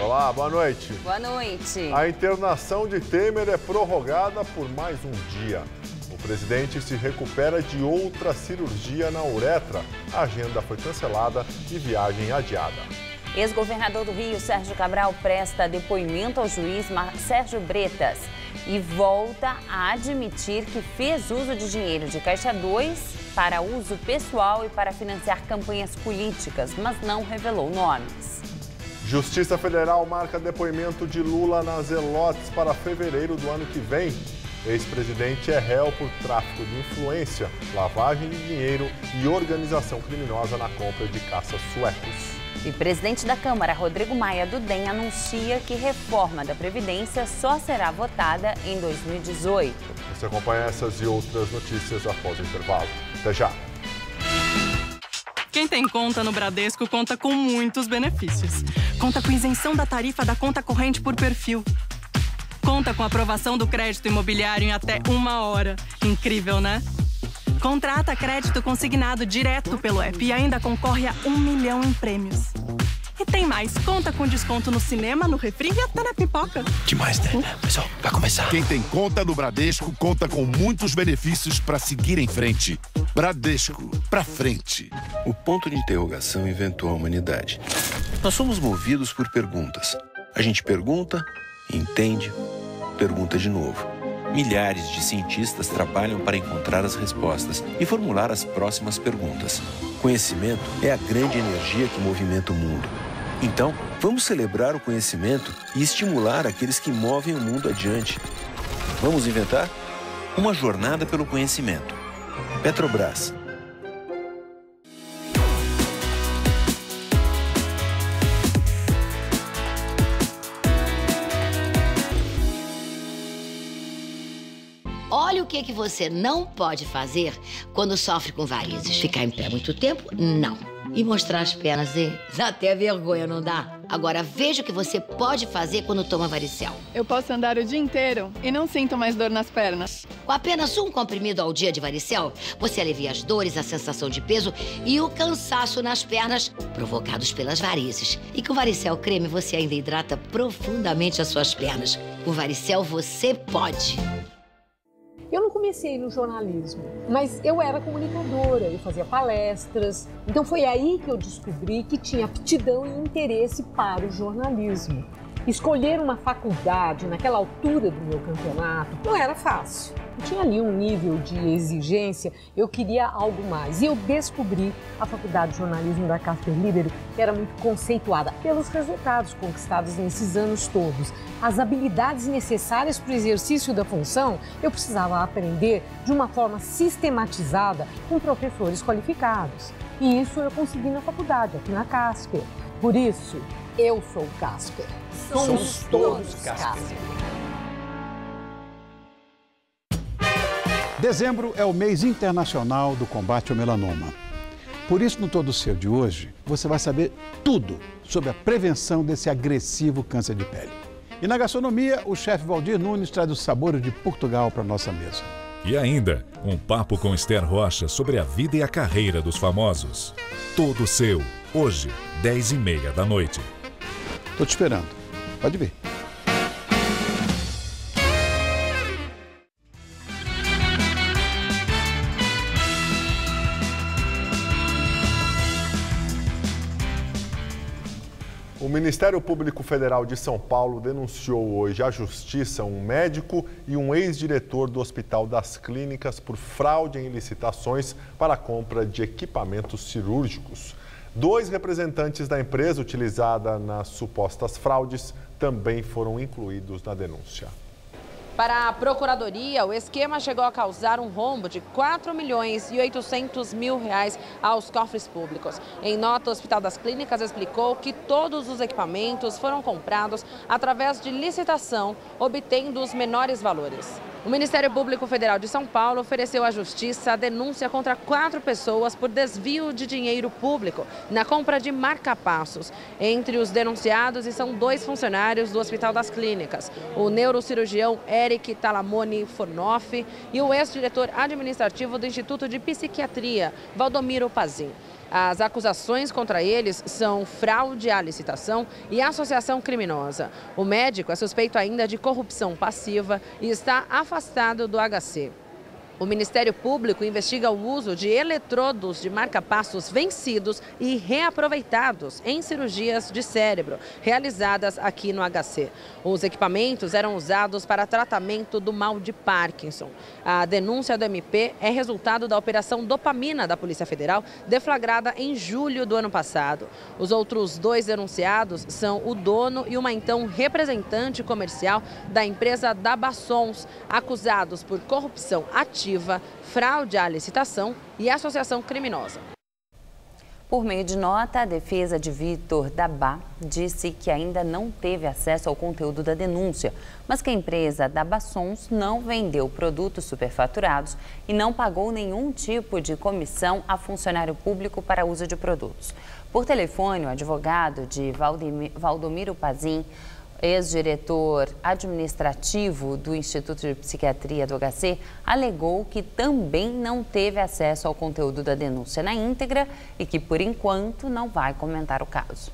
Olá, boa noite. Boa noite. A internação de Temer é prorrogada por mais um dia. O presidente se recupera de outra cirurgia na uretra. A agenda foi cancelada e viagem adiada. Ex-governador do Rio, Sérgio Cabral, presta depoimento ao juiz Sérgio Bretas e volta a admitir que fez uso de dinheiro de Caixa 2 para uso pessoal e para financiar campanhas políticas, mas não revelou nomes. Justiça Federal marca depoimento de Lula nas Zelotes para fevereiro do ano que vem. Ex-presidente é réu por tráfico de influência, lavagem de dinheiro e organização criminosa na compra de caças suecos. E presidente da Câmara, Rodrigo Maia, do DEM, anuncia que reforma da Previdência só será votada em 2018. Você acompanha essas e outras notícias após o intervalo. Até já! Quem tem conta no Bradesco conta com muitos benefícios. Conta com isenção da tarifa da conta corrente por perfil. Conta com aprovação do crédito imobiliário em até 1 hora. Incrível, né? Contrata crédito consignado direto pelo app e ainda concorre a 1 milhão em prêmios. E tem mais, conta com desconto no cinema, no refri e até na pipoca. Demais, né? Pessoal, vai começar. Quem tem conta no Bradesco conta com muitos benefícios para seguir em frente. Bradesco, pra frente. O ponto de interrogação inventou a humanidade. Nós somos movidos por perguntas. A gente pergunta, entende, pergunta de novo. Milhares de cientistas trabalham para encontrar as respostas e formular as próximas perguntas. Conhecimento é a grande energia que movimenta o mundo. Então, vamos celebrar o conhecimento e estimular aqueles que movem o mundo adiante. Vamos inventar? Uma jornada pelo conhecimento. Petrobras. Olha o que você não pode fazer quando sofre com varizes. Ficar em pé muito tempo? Não. E mostrar as pernas, dá até vergonha, não dá? Agora veja o que você pode fazer quando toma varicel. Eu posso andar o dia inteiro e não sinto mais dor nas pernas. Com apenas um comprimido ao dia de varicel, você alivia as dores, a sensação de peso e o cansaço nas pernas provocados pelas varizes. E com varicel creme você ainda hidrata profundamente as suas pernas. Com varicel você pode. Eu não comecei no jornalismo, mas eu era comunicadora, eu fazia palestras. Então foi aí que eu descobri que tinha aptidão e interesse para o jornalismo. Escolher uma faculdade naquela altura do meu campeonato não era fácil. Eu tinha ali um nível de exigência, eu queria algo mais. E eu descobri a Faculdade de Jornalismo da Casper Libero, que era muito conceituada pelos resultados conquistados nesses anos todos. As habilidades necessárias para o exercício da função, eu precisava aprender de uma forma sistematizada com professores qualificados. E isso eu consegui na faculdade, aqui na Casper. Por isso, eu sou o Casper. Somos todos Casper. Dezembro é o mês internacional do combate ao melanoma. Por isso, no Todo Seu de hoje, você vai saber tudo sobre a prevenção desse agressivo câncer de pele. E na gastronomia, o chefe Valdir Nunes traz os sabores de Portugal para a nossa mesa. E ainda, um papo com Esther Rocha sobre a vida e a carreira dos famosos. Todo Seu, hoje, 10h30 da noite. Tô te esperando. Pode vir. O Ministério Público Federal de São Paulo denunciou hoje à Justiça um médico e um ex-diretor do Hospital das Clínicas por fraude em licitações para a compra de equipamentos cirúrgicos. 2 representantes da empresa utilizada nas supostas fraudes também foram incluídos na denúncia. Para a Procuradoria, o esquema chegou a causar um rombo de R$ 4.800.000 aos cofres públicos. Em nota, o Hospital das Clínicas explicou que todos os equipamentos foram comprados através de licitação, obtendo os menores valores. O Ministério Público Federal de São Paulo ofereceu à Justiça a denúncia contra 4 pessoas por desvio de dinheiro público na compra de marca-passos. Entre os denunciados são 2 funcionários do Hospital das Clínicas, o neurocirurgião Eric Talamone Fornoff e o ex-diretor administrativo do Instituto de Psiquiatria, Valdomiro Pazin. As acusações contra eles são fraude à licitação e associação criminosa. O médico é suspeito ainda de corrupção passiva e está afastado do HC. O Ministério Público investiga o uso de eletrodos de marca-passos vencidos e reaproveitados em cirurgias de cérebro realizadas aqui no HC. Os equipamentos eram usados para tratamento do mal de Parkinson. A denúncia do MP é resultado da Operação Dopamina da Polícia Federal, deflagrada em julho do ano passado. Os outros 2 denunciados são o dono e uma então representante comercial da empresa Dabassons, acusados por corrupção ativa, fraude à licitação e associação criminosa. Por meio de nota, a defesa de Vitor Dabá disse que ainda não teve acesso ao conteúdo da denúncia, mas que a empresa Dabassons não vendeu produtos superfaturados e não pagou nenhum tipo de comissão a funcionário público para uso de produtos. Por telefone, o advogado de Valdomiro Pazin, ex-diretor administrativo do Instituto de Psiquiatria do HC, alegou que também não teve acesso ao conteúdo da denúncia na íntegra e que, por enquanto, não vai comentar o caso.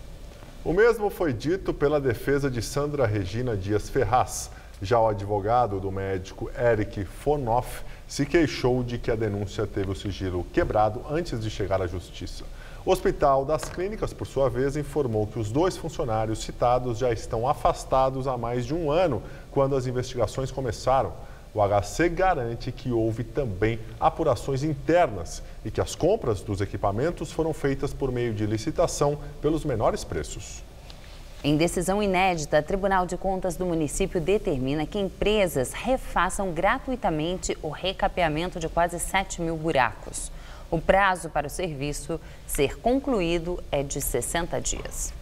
O mesmo foi dito pela defesa de Sandra Regina Dias Ferraz. Já o advogado do médico Eric Fonoff se queixou de que a denúncia teve o sigilo quebrado antes de chegar à justiça. O Hospital das Clínicas, por sua vez, informou que os 2 funcionários citados já estão afastados há mais de um ano, quando as investigações começaram. O HC garante que houve também apurações internas e que as compras dos equipamentos foram feitas por meio de licitação pelos menores preços. Em decisão inédita, o Tribunal de Contas do município determina que empresas refaçam gratuitamente o recapeamento de quase 7 mil buracos. O prazo para o serviço ser concluído é de 60 dias.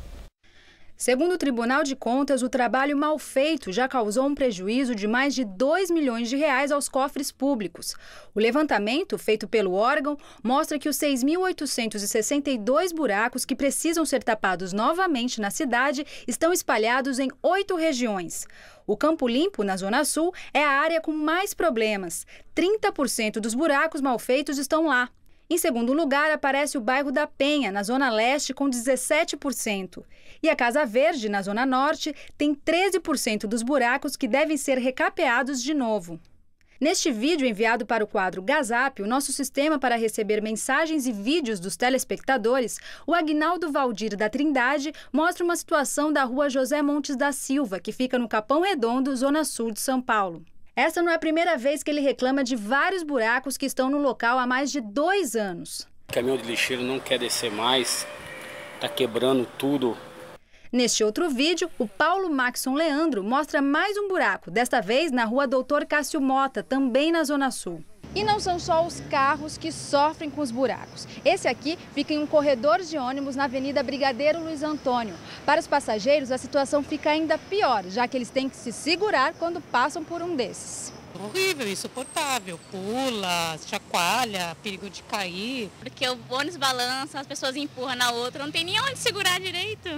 Segundo o Tribunal de Contas, o trabalho mal feito já causou um prejuízo de mais de 2 milhões de reais aos cofres públicos. O levantamento feito pelo órgão mostra que os 6.862 buracos que precisam ser tapados novamente na cidade estão espalhados em 8 regiões. O Campo Limpo, na Zona Sul, é a área com mais problemas. 30% dos buracos mal feitos estão lá. Em segundo lugar, aparece o bairro da Penha, na Zona Leste, com 17%. E a Casa Verde, na Zona Norte, tem 13% dos buracos que devem ser recapeados de novo. Neste vídeo enviado para o quadro Gazap, o nosso sistema para receber mensagens e vídeos dos telespectadores, o Aguinaldo Valdir da Trindade mostra uma situação da rua José Montes da Silva, que fica no Capão Redondo, Zona Sul de São Paulo. Essa não é a primeira vez que ele reclama de vários buracos que estão no local há mais de 2 anos. O caminhão de lixeiro não quer descer mais, está quebrando tudo. Neste outro vídeo, o Paulo Maxson Leandro mostra mais um buraco, desta vez na rua Doutor Cássio Mota, também na Zona Sul. E não são só os carros que sofrem com os buracos. Esse aqui fica em um corredor de ônibus na Avenida Brigadeiro Luiz Antônio. Para os passageiros, a situação fica ainda pior, já que eles têm que se segurar quando passam por um desses. Horrível, insuportável, pula, chacoalha, perigo de cair. Porque o ônibus balança, as pessoas empurram na outra, não tem nem onde segurar direito.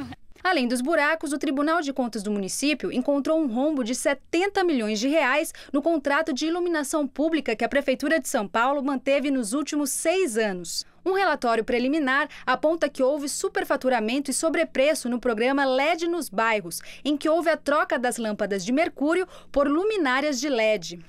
Além dos buracos, o Tribunal de Contas do município encontrou um rombo de 70 milhões de reais no contrato de iluminação pública que a Prefeitura de São Paulo manteve nos últimos 6 anos. Um relatório preliminar aponta que houve superfaturamento e sobrepreço no programa LED nos bairros, em que houve a troca das lâmpadas de mercúrio por luminárias de LED.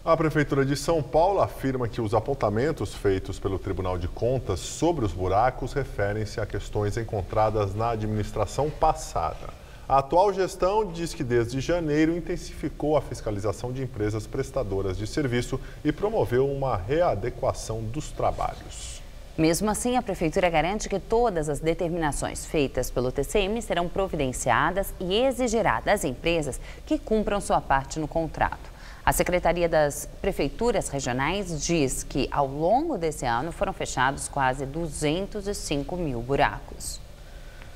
A Prefeitura de São Paulo afirma que os apontamentos feitos pelo Tribunal de Contas sobre os buracos referem-se a questões encontradas na administração passada. A atual gestão diz que desde janeiro intensificou a fiscalização de empresas prestadoras de serviço e promoveu uma readequação dos trabalhos. Mesmo assim, a Prefeitura garante que todas as determinações feitas pelo TCM serão providenciadas e exigirá das empresas que cumpram sua parte no contrato. A Secretaria das Prefeituras Regionais diz que, ao longo desse ano, foram fechados quase 205 mil buracos.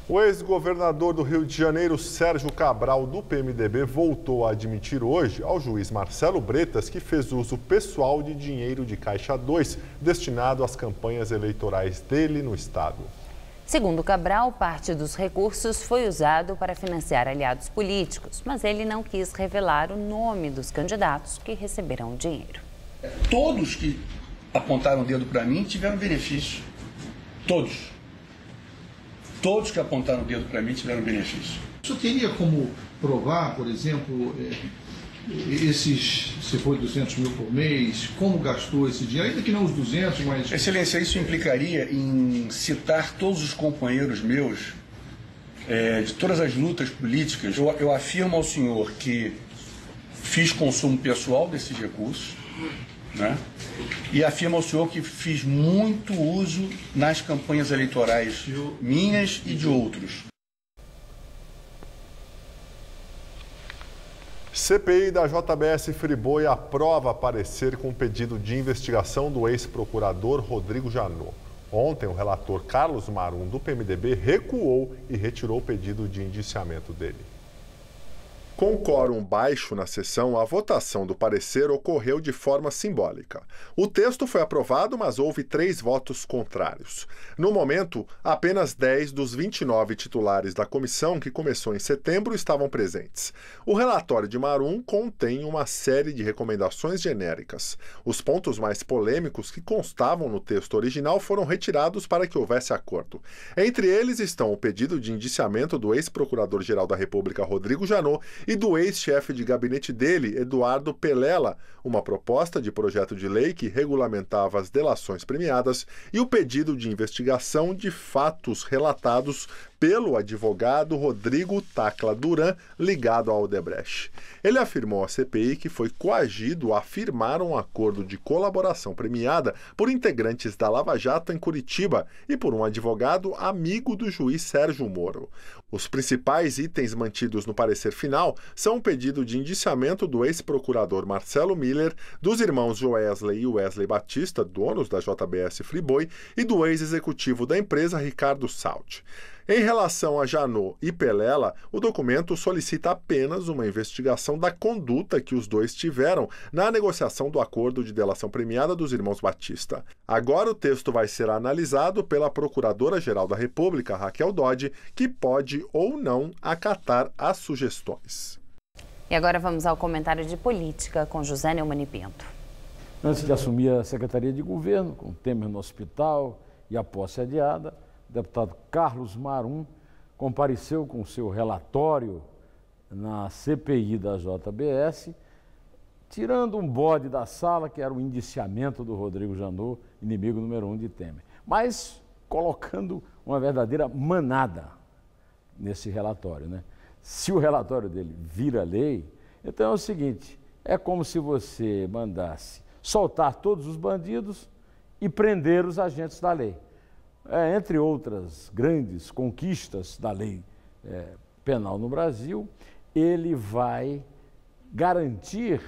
O ex-governador do Rio de Janeiro, Sérgio Cabral, do PMDB, voltou a admitir hoje ao juiz Marcelo Bretas que fez uso pessoal de dinheiro de Caixa 2, destinado às campanhas eleitorais dele no estado. Segundo Cabral, parte dos recursos foi usado para financiar aliados políticos, mas ele não quis revelar o nome dos candidatos que receberão dinheiro. Todos que apontaram o dedo para mim tiveram benefício. Todos que apontaram o dedo para mim tiveram benefício. Isso teria como provar, por exemplo, se for 200 mil por mês, como gastou esse dinheiro, ainda que não os 200, mas... Excelência, isso implicaria em citar todos os companheiros meus de todas as lutas políticas. Eu afirmo ao senhor que fiz consumo pessoal desses recursos, né? E afirmo ao senhor que fiz muito uso nas campanhas eleitorais minhas e de outros. CPI da JBS Friboi aprova parecer com o pedido de investigação do ex-procurador Rodrigo Janot. Ontem, o relator Carlos Marum, do PMDB, recuou e retirou o pedido de indiciamento dele. Com quórum baixo na sessão, a votação do parecer ocorreu de forma simbólica. O texto foi aprovado, mas houve 3 votos contrários. No momento, apenas 10 dos 29 titulares da comissão, que começou em setembro, estavam presentes. O relatório de Marum contém uma série de recomendações genéricas. Os pontos mais polêmicos que constavam no texto original foram retirados para que houvesse acordo. Entre eles estão o pedido de indiciamento do ex-procurador-geral da República, Rodrigo Janot, e do ex-chefe de gabinete dele, Eduardo Pelela, uma proposta de projeto de lei que regulamentava as delações premiadas e o pedido de investigação de fatos relatados pelo advogado Rodrigo Tacla Duran, ligado ao Odebrecht. Ele afirmou à CPI que foi coagido a firmar um acordo de colaboração premiada por integrantes da Lava Jato em Curitiba e por um advogado amigo do juiz Sérgio Moro. Os principais itens mantidos no parecer final são o pedido de indiciamento do ex-procurador Marcelo Miller, dos irmãos Joesley e Wesley Batista, donos da JBS Friboi, e do ex-executivo da empresa Ricardo Salt. Em relação a Janot e Pelela, o documento solicita apenas uma investigação da conduta que os dois tiveram na negociação do acordo de delação premiada dos irmãos Batista. Agora o texto vai ser analisado pela Procuradora-Geral da República, Raquel Dodge, que pode ou não acatar as sugestões. E agora vamos ao comentário de política com José Neumann Pinto. Antes de assumir a Secretaria de Governo, com Temer no hospital e a posse adiada, o deputado Carlos Marum compareceu com seu relatório na CPI da JBS, tirando um bode da sala, que era o indiciamento do Rodrigo Janot, inimigo número 1 de Temer, mas colocando uma verdadeira manada nesse relatório, né? Se o relatório dele vira lei, então é o seguinte, é como se você mandasse soltar todos os bandidos e prender os agentes da lei. Entre outras grandes conquistas da lei penal no Brasil, ele vai garantir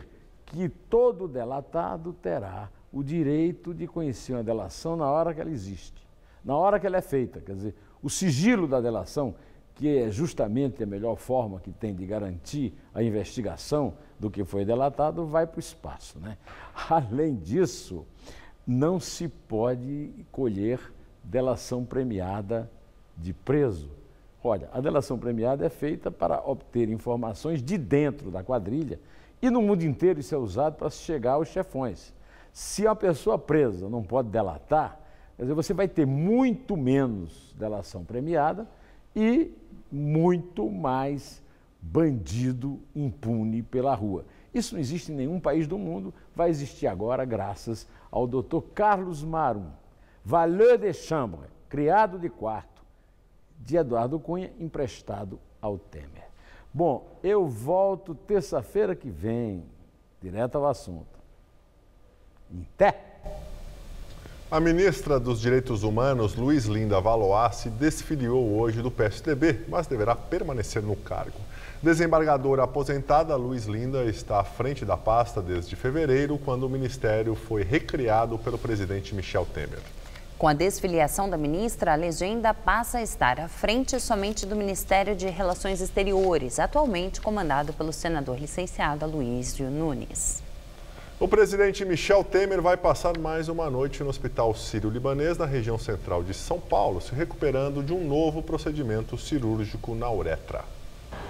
que todo delatado terá o direito de conhecer uma delação na hora que ela existe, na hora que ela é feita. Quer dizer, o sigilo da delação, que é justamente a melhor forma que tem de garantir a investigação do que foi delatado, vai para o espaço, né? Além disso, não se pode colher delação premiada de preso. Olha, a delação premiada é feita para obter informações de dentro da quadrilha e no mundo inteiro isso é usado para chegar aos chefões. Se a pessoa presa não pode delatar, quer dizer, você vai ter muito menos delação premiada e muito mais bandido impune pela rua. Isso não existe em nenhum país do mundo, vai existir agora graças ao doutor Carlos Marum, valet de chambre, criado de quarto, de Eduardo Cunha, emprestado ao Temer. Bom, eu volto terça-feira que vem, direto ao assunto. Até! A ministra dos Direitos Humanos, Luiz Linda Valois, se desfiliou hoje do PSDB, mas deverá permanecer no cargo. Desembargadora aposentada, Luiz Linda está à frente da pasta desde fevereiro, quando o ministério foi recriado pelo presidente Michel Temer. Com a desfiliação da ministra, a legenda passa a estar à frente somente do Ministério de Relações Exteriores, atualmente comandado pelo senador licenciado Aloysio Nunes. O presidente Michel Temer vai passar mais uma noite no Hospital Sírio-Libanês, na região central de São Paulo, se recuperando de um novo procedimento cirúrgico na uretra.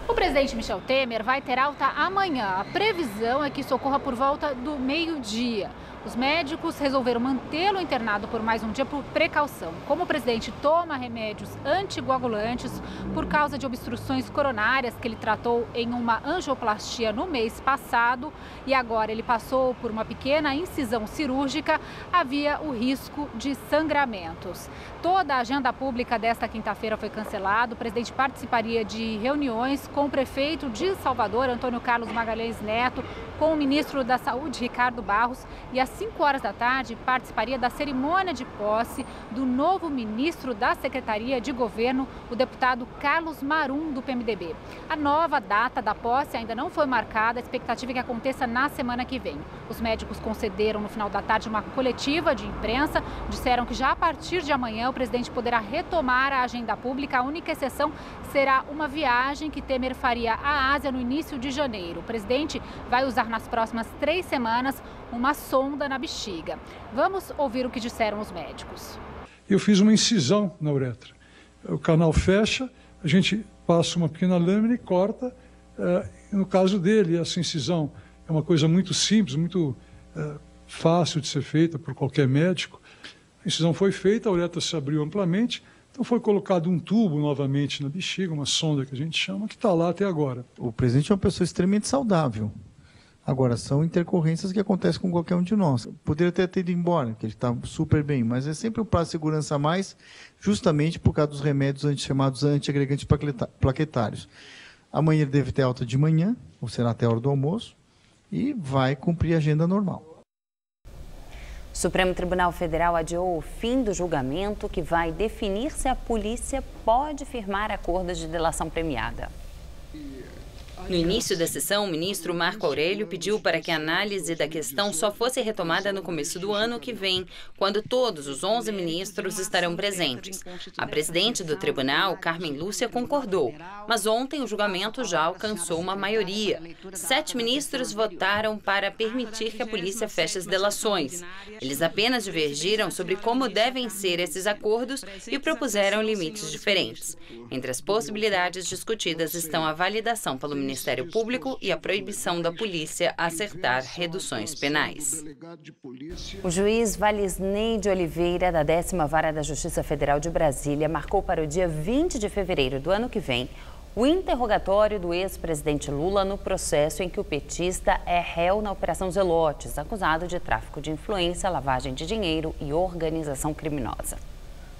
O presidente Michel Temer vai ter alta amanhã. A previsão é que isso ocorra por volta do meio-dia. Os médicos resolveram mantê-lo internado por mais um dia por precaução. Como o presidente toma remédios anticoagulantes por causa de obstruções coronárias que ele tratou em uma angioplastia no mês passado e agora ele passou por uma pequena incisão cirúrgica, havia o risco de sangramentos. Toda a agenda pública desta quinta-feira foi cancelada. O presidente participaria de reuniões com o prefeito de Salvador, Antônio Carlos Magalhães Neto, com o ministro da Saúde, Ricardo Barros, e às 5 horas da tarde participaria da cerimônia de posse do novo ministro da Secretaria de Governo, o deputado Carlos Marum, do PMDB. A nova data da posse ainda não foi marcada, a expectativa é que aconteça na semana que vem. Os médicos concederam no final da tarde uma coletiva de imprensa, disseram que já a partir de amanhã o presidente poderá retomar a agenda pública. A única exceção será uma viagem que Temer faria à Ásia no início de janeiro. O presidente vai usar nas próximas 3 semanas uma sonda na bexiga. Vamos ouvir o que disseram os médicos. Eu fiz uma incisão na uretra. O canal fecha, a gente passa uma pequena lâmina e corta. No caso dele, essa incisão é uma coisa muito simples, muito fácil de ser feita por qualquer médico. A incisão foi feita, a uretra se abriu amplamente, então foi colocado um tubo novamente na bexiga, uma sonda que a gente chama, que está lá até agora. O presidente é uma pessoa extremamente saudável. Agora, são intercorrências que acontecem com qualquer um de nós. Poderia ter ido embora, que ele está super bem, mas é sempre um prazo de segurança a mais, justamente por causa dos remédios chamados antiagregantes plaquetários. Amanhã ele deve ter alta de manhã, ou será até a hora do almoço, e vai cumprir a agenda normal. O Supremo Tribunal Federal adiou o fim do julgamento que vai definir se a polícia pode firmar acordos de delação premiada. No início da sessão, o ministro Marco Aurélio pediu para que a análise da questão só fosse retomada no começo do ano que vem, quando todos os 11 ministros estarão presentes. A presidente do tribunal, Carmen Lúcia, concordou, mas ontem o julgamento já alcançou uma maioria. 7 ministros votaram para permitir que a polícia feche as delações. Eles apenas divergiram sobre como devem ser esses acordos e propuseram limites diferentes. Entre as possibilidades discutidas estão a validação pelo Ministério Público e a proibição da polícia acertar reduções penais. O juiz Valisney de Oliveira, da 10ª Vara da Justiça Federal de Brasília, marcou para o dia 20 de fevereiro do ano que vem o interrogatório do ex-presidente Lula no processo em que o petista é réu na Operação Zelotes, acusado de tráfico de influência, lavagem de dinheiro e organização criminosa.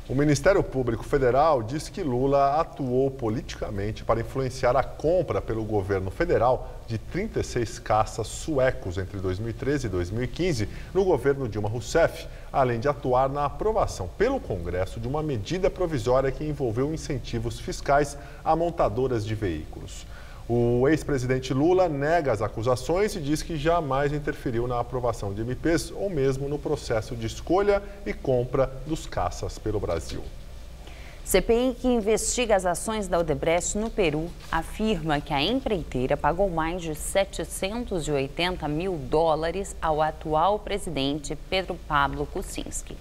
O Ministério Público Federal diz que Lula atuou politicamente para influenciar a compra pelo governo federal de 36 caças suecos entre 2013 e 2015 no governo Dilma Rousseff, além de atuar na aprovação pelo Congresso de uma medida provisória que envolveu incentivos fiscais a montadoras de veículos. O ex-presidente Lula nega as acusações e diz que jamais interferiu na aprovação de MPs ou mesmo no processo de escolha e compra dos caças pelo Brasil. CPI, que investiga as ações da Odebrecht no Peru, afirma que a empreiteira pagou mais de 780 mil dólares ao atual presidente Pedro Pablo Kuczynski.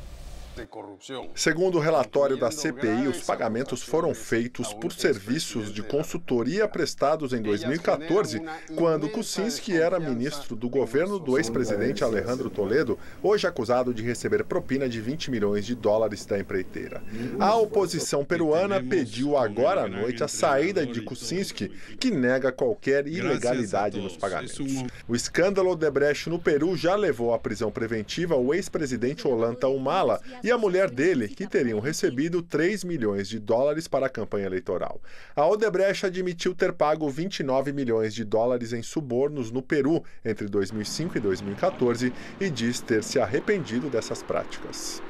Segundo o relatório da CPI, os pagamentos foram feitos por serviços de consultoria prestados em 2014, quando Kuczynski era ministro do governo do ex-presidente Alejandro Toledo, hoje acusado de receber propina de 20 milhões de dólares da empreiteira. A oposição peruana pediu agora à noite a saída de Kuczynski, que nega qualquer ilegalidade nos pagamentos. O escândalo Odebrecht no Peru já levou à prisão preventiva o ex-presidente Ollanta Humala e a mulher dele, que teriam recebido 3 milhões de dólares para a campanha eleitoral. A Odebrecht admitiu ter pago 29 milhões de dólares em subornos no Peru entre 2005 e 2014 e diz ter se arrependido dessas práticas.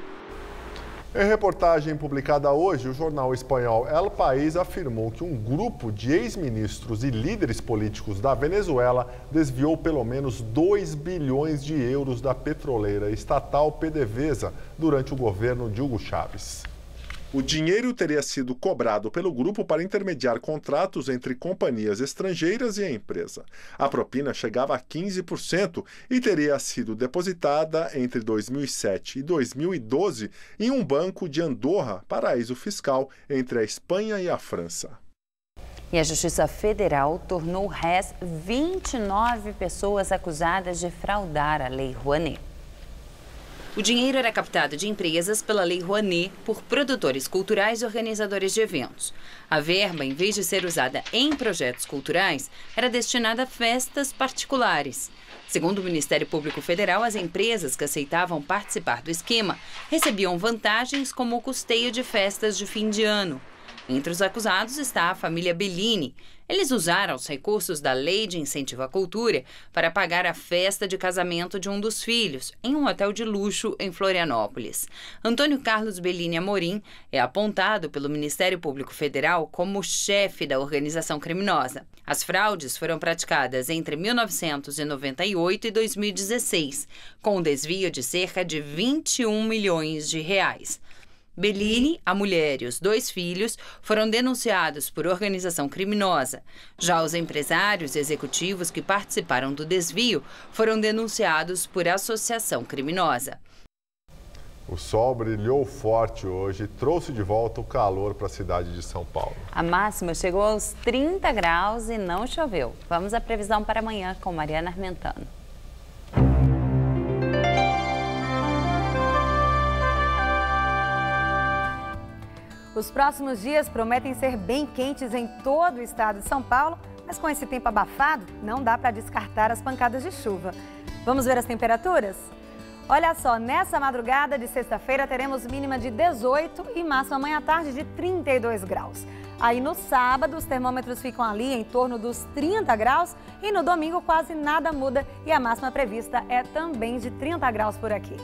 Em reportagem publicada hoje, o jornal espanhol El País afirmou que um grupo de ex-ministros e líderes políticos da Venezuela desviou pelo menos 2 bilhões de euros da petroleira estatal PDVSA durante o governo de Hugo Chávez. O dinheiro teria sido cobrado pelo grupo para intermediar contratos entre companhias estrangeiras e a empresa. A propina chegava a 15% e teria sido depositada entre 2007 e 2012 em um banco de Andorra, paraíso fiscal entre a Espanha e a França. E a Justiça Federal tornou réis 29 pessoas acusadas de fraudar a Lei Rouanet. O dinheiro era captado de empresas pela Lei Rouanet por produtores culturais e organizadores de eventos. A verba, em vez de ser usada em projetos culturais, era destinada a festas particulares. Segundo o Ministério Público Federal, as empresas que aceitavam participar do esquema recebiam vantagens como o custeio de festas de fim de ano. Entre os acusados está a família Bellini. Eles usaram os recursos da Lei de Incentivo à Cultura para pagar a festa de casamento de um dos filhos, em um hotel de luxo em Florianópolis. Antônio Carlos Bellini Amorim é apontado pelo Ministério Público Federal como chefe da organização criminosa. As fraudes foram praticadas entre 1998 e 2016, com um desvio de cerca de 21 milhões de reais. Bellini, a mulher e os 2 filhos foram denunciados por organização criminosa. Já os empresários e executivos que participaram do desvio foram denunciados por associação criminosa. O sol brilhou forte hoje e trouxe de volta o calor para a cidade de São Paulo. A máxima chegou aos 30 graus e não choveu. Vamos à previsão para amanhã com Mariana Armentano. Os próximos dias prometem ser bem quentes em todo o estado de São Paulo, mas com esse tempo abafado, não dá para descartar as pancadas de chuva. Vamos ver as temperaturas? Olha só, nessa madrugada de sexta-feira teremos mínima de 18 e máxima amanhã à tarde de 32 graus. Aí no sábado os termômetros ficam ali em torno dos 30 graus e no domingo quase nada muda e a máxima prevista é também de 30 graus por aqui.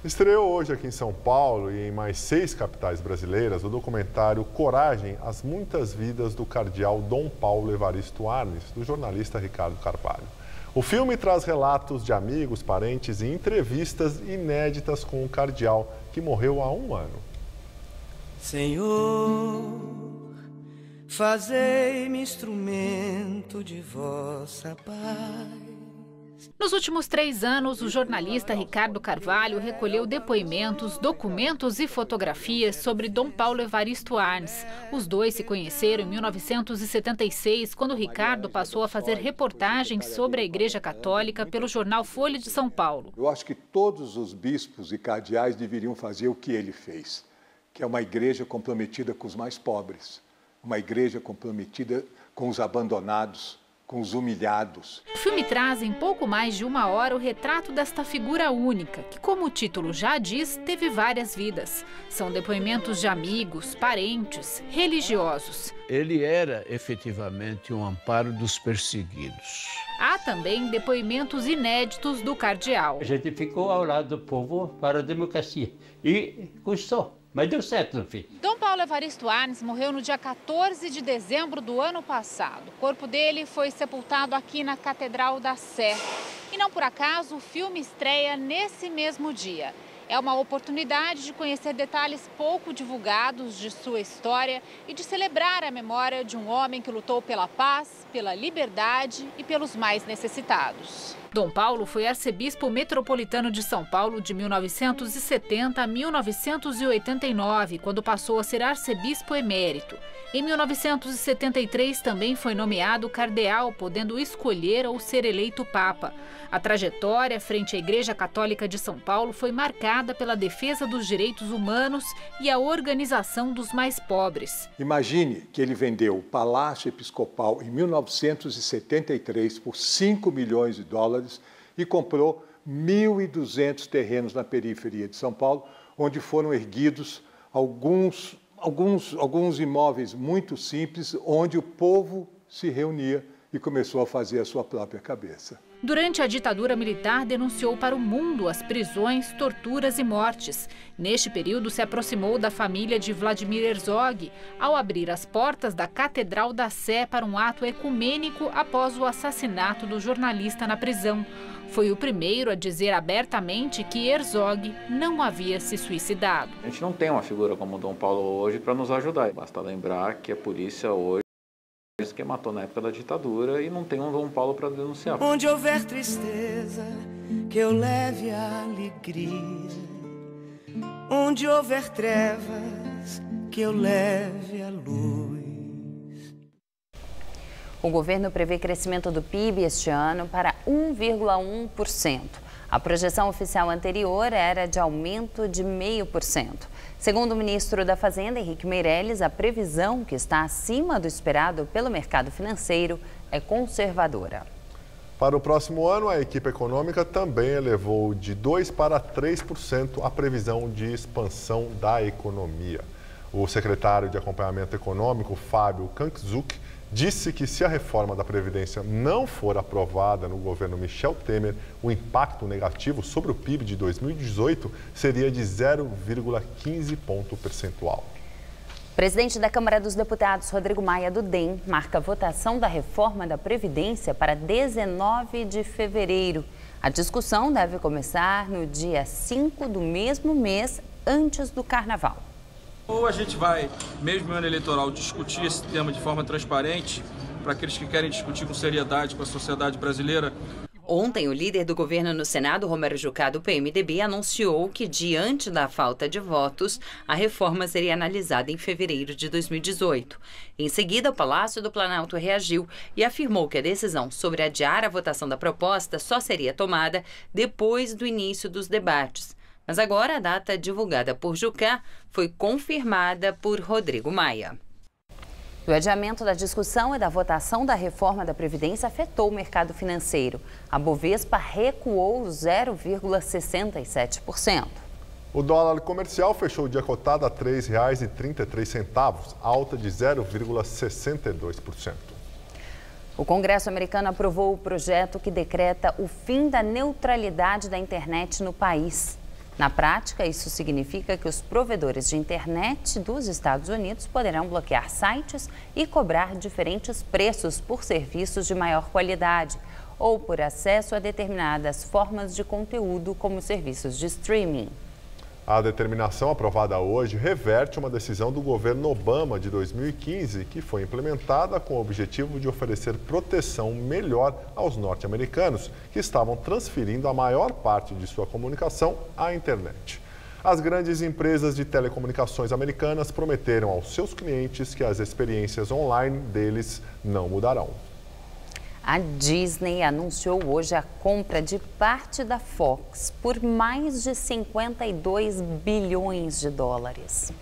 Estreou hoje aqui em São Paulo e em mais 6 capitais brasileiras o documentário Coragem, as muitas vidas do cardeal Dom Paulo Evaristo Arnes, do jornalista Ricardo Carvalho. O filme traz relatos de amigos, parentes e entrevistas inéditas com o cardeal, que morreu há 1 ano. Senhor, fazei-me instrumento de vossa paz. Nos últimos 3 anos, o jornalista Ricardo Carvalho recolheu depoimentos, documentos e fotografias sobre Dom Paulo Evaristo Arnes. Os dois se conheceram em 1976, quando Ricardo passou a fazer reportagens sobre a Igreja Católica pelo jornal Folha de São Paulo. Eu acho que todos os bispos e cardeais deveriam fazer o que ele fez, que é uma igreja comprometida com os mais pobres, uma igreja comprometida com os abandonados, com os humilhados. O filme traz em pouco mais de 1 hora o retrato desta figura única, que, como o título já diz, teve várias vidas. São depoimentos de amigos, parentes, religiosos. Ele era efetivamente um amparo dos perseguidos. Há também depoimentos inéditos do cardeal. A gente ficou ao lado do povo para a democracia e custou. Mas deu certo no fim. Dom Paulo Evaristo Arnes morreu no dia 14 de dezembro do ano passado. O corpo dele foi sepultado aqui na Catedral da Sé. E não por acaso, o filme estreia nesse mesmo dia. É uma oportunidade de conhecer detalhes pouco divulgados de sua história e de celebrar a memória de um homem que lutou pela paz, pela liberdade e pelos mais necessitados. Dom Paulo foi arcebispo metropolitano de São Paulo de 1970 a 1989, quando passou a ser arcebispo emérito. Em 1973 também foi nomeado cardeal, podendo escolher ou ser eleito papa. A trajetória frente à Igreja Católica de São Paulo foi marcada pela defesa dos direitos humanos e a organização dos mais pobres. Imagine que ele vendeu o Palácio Episcopal em 1973 por $5 milhões e comprou 1.200 terrenos na periferia de São Paulo, onde foram erguidos alguns imóveis muito simples, onde o povo se reunia e começou a fazer a sua própria cabeça. Durante a ditadura militar, denunciou para o mundo as prisões, torturas e mortes. Neste período, se aproximou da família de Vladimir Herzog, ao abrir as portas da Catedral da Sé para um ato ecumênico após o assassinato do jornalista na prisão. Foi o primeiro a dizer abertamente que Herzog não havia se suicidado. A gente não tem uma figura como Dom Paulo hoje para nos ajudar. Basta lembrar que a polícia hoje que matou na época da ditadura e não tem um Dom Paulo para denunciar. Onde houver tristeza, que eu leve a alegria. Onde houver trevas, que eu leve a luz. O governo prevê crescimento do PIB este ano para 1,1%. A projeção oficial anterior era de aumento de 0,5%. Segundo o ministro da Fazenda, Henrique Meirelles, a previsão, que está acima do esperado pelo mercado financeiro, é conservadora. Para o próximo ano, a equipe econômica também elevou de 2% para 3% a previsão de expansão da economia. O secretário de Acompanhamento Econômico, Fábio Kankzuk, disse que se a reforma da Previdência não for aprovada no governo Michel Temer, o impacto negativo sobre o PIB de 2018 seria de 0,15 ponto percentual. O presidente da Câmara dos Deputados, Rodrigo Maia, do DEM, marca a votação da reforma da Previdência para 19 de fevereiro. A discussão deve começar no dia 5 do mesmo mês, antes do Carnaval. Ou a gente vai, mesmo em ano eleitoral, discutir esse tema de forma transparente, para aqueles que querem discutir com seriedade com a sociedade brasileira. Ontem, o líder do governo no Senado, Romero Jucá, do PMDB, anunciou que, diante da falta de votos, a reforma seria analisada em fevereiro de 2018. Em seguida, o Palácio do Planalto reagiu e afirmou que a decisão sobre adiar a votação da proposta só seria tomada depois do início dos debates. Mas agora a data divulgada por Jucá foi confirmada por Rodrigo Maia. O adiamento da discussão e da votação da reforma da Previdência afetou o mercado financeiro. A Bovespa recuou 0,67%. O dólar comercial fechou o dia cotado a R$ 3,33, alta de 0,62%. O Congresso americano aprovou o projeto que decreta o fim da neutralidade da internet no país. Na prática, isso significa que os provedores de internet dos Estados Unidos poderão bloquear sites e cobrar diferentes preços por serviços de maior qualidade ou por acesso a determinadas formas de conteúdo, como serviços de streaming. A determinação aprovada hoje reverte uma decisão do governo Obama de 2015, que foi implementada com o objetivo de oferecer proteção melhor aos norte-americanos, que estavam transferindo a maior parte de sua comunicação à internet. As grandes empresas de telecomunicações americanas prometeram aos seus clientes que as experiências online deles não mudarão. A Disney anunciou hoje a compra de parte da Fox por mais de 52 bilhões de dólares.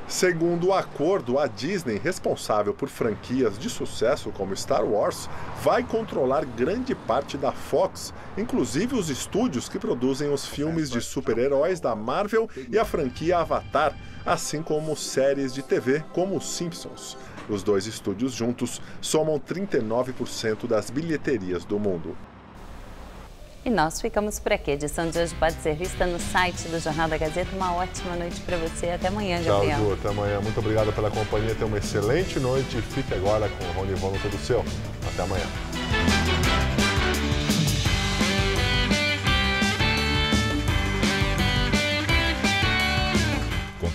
Segundo o acordo, a Disney, responsável por franquias de sucesso como Star Wars, vai controlar grande parte da Fox, inclusive os estúdios que produzem os filmes de super-heróis da Marvel e a franquia Avatar, assim como séries de TV como Os Simpsons. Os dois estúdios juntos somam 39% das bilheterias do mundo. E nós ficamos por aqui. A edição de hoje pode ser vista no site do Jornal da Gazeta. Uma ótima noite para você. Até amanhã, Gabriel. Tchau, Ju. Até amanhã. Muito obrigado pela companhia. Tenha uma excelente noite. Fique agora com o Rony Vono Todo Seu. Até amanhã.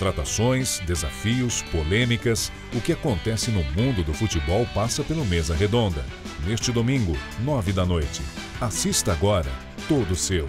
Contratações, desafios, polêmicas, o que acontece no mundo do futebol passa pelo Mesa Redonda. Neste domingo, 9 da noite. Assista agora, Todo Seu.